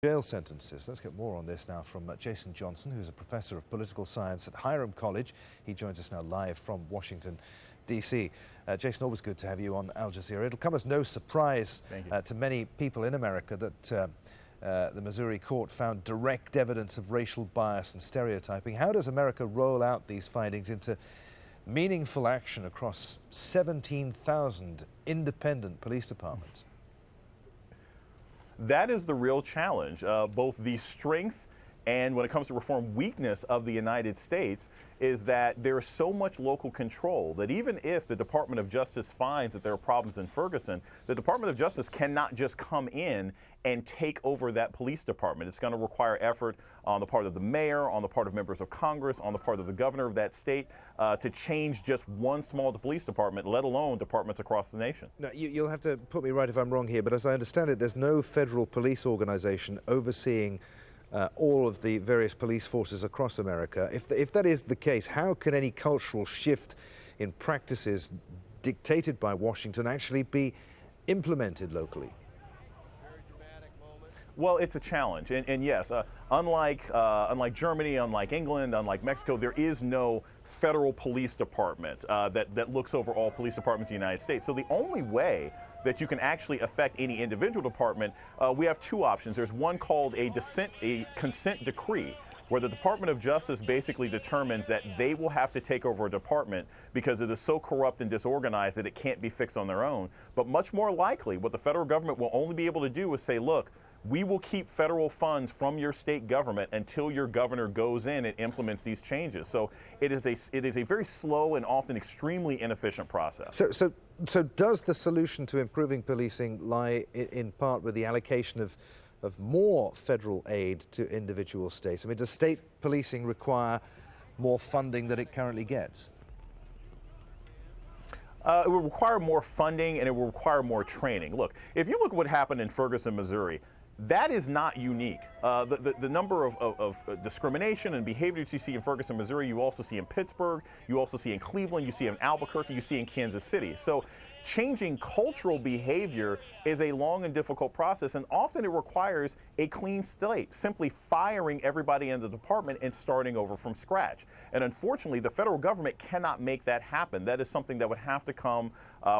Jail sentences. Let's get more on this now from Jason Johnson, who's a professor of political science at Hiram College. He joins us now live from Washington, D.C. Jason, always good to have you on Al Jazeera. It'll come as no surprise to many people in America that the Missouri court found direct evidence of racial bias and stereotyping. How does America roll out these findings into meaningful action across 17,000 independent police departments? That is the real challenge, both the strength and, when it comes to reform, weakness of the United States is that there's so much local control that even if the Department of Justice finds that there are problems in Ferguson, the Department of Justice cannot just come in and take over that police department. It's going to require effort on the part of the mayor, on the part of members of Congress, on the part of the governor of that state to change just one small police department, let alone departments across the nation. Now, you'll have to put me right if I'm wrong here, but as I understand it, there's no federal police organization overseeing all of the various police forces across America. If that is the case, how can any cultural shift in practices dictated by Washington actually be implemented locally? Well, it's a challenge, and yes, unlike Germany, unlike England, unlike Mexico, there is no federal police department that looks over all police departments in the United States. So the only way that you can actually affect any individual department, we have two options. There's one called a consent decree, where the Department of Justice basically determines that they will have to take over a department because it is so corrupt and disorganized that it can't be fixed on their own. But much more likely, what the federal government will only be able to do is say, look, we will keep federal funds from your state government until your governor goes in and implements these changes. So it is a very slow and often extremely inefficient process. So does the solution to improving policing lie in part with the allocation of more federal aid to individual states? I mean, does state policing require more funding than it currently gets? It will require more funding and it will require more training. Look, if you look at what happened in Ferguson, Missouri, that is not unique. The number of discrimination and behaviors you see in Ferguson, Missouri, you also see in Pittsburgh, you also see in Cleveland, you see in Albuquerque, you see in Kansas City. So changing cultural behavior is a long and difficult process, and often it requires a clean slate, simply firing everybody in the department and starting over from scratch. And unfortunately, the federal government cannot make that happen. That is something that would have to come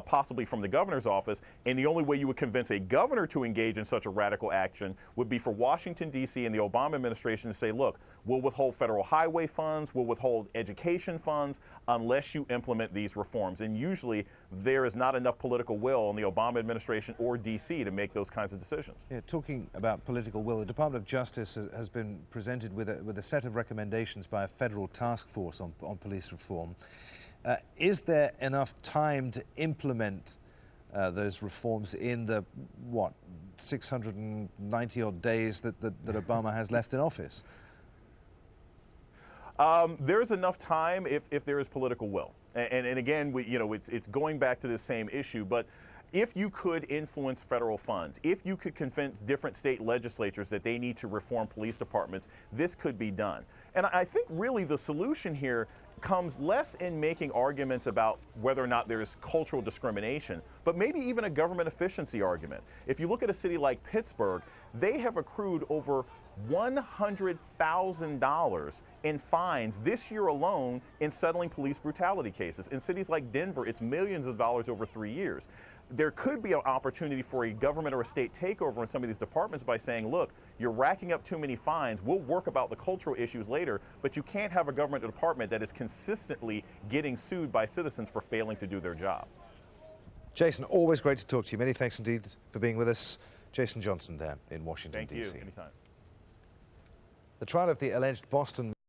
possibly from the governor's office, and the only way you would convince a governor to engage in such a radical action would be for Washington, D.C. and the Obama administration to say, look, we'll withhold federal highway funds, we'll withhold education funds unless you implement these reforms. And usually there is not enough political will in the Obama administration or D.C. to make those kinds of decisions. Yeah, talking about political will, the Department of Justice has been presented with a set of recommendations by a federal task force on police reform. Is there enough time to implement those reforms in the, 690-odd days that Obama has left in office? There's enough time if there is political will. And again, it's going back to the same issue, but if you could influence federal funds, if you could convince different state legislatures that they need to reform police departments, this could be done. And I think really the solution here comes less in making arguments about whether or not there's cultural discrimination, but maybe even a government efficiency argument. If you look at a city like Pittsburgh, they have accrued over $100,000 in fines this year alone in settling police brutality cases. In cities like Denver, it's millions of dollars over 3 years. There could be an opportunity for a government or a state takeover in some of these departments by saying, look, you're racking up too many fines. We'll work about the cultural issues later, but you can't have a government department that is consistently getting sued by citizens for failing to do their job. Jason, always great to talk to you. Many thanks indeed for being with us. Jason Johnson there in Washington, D.C. D.C. Thank you. Anytime. The trial of the alleged Boston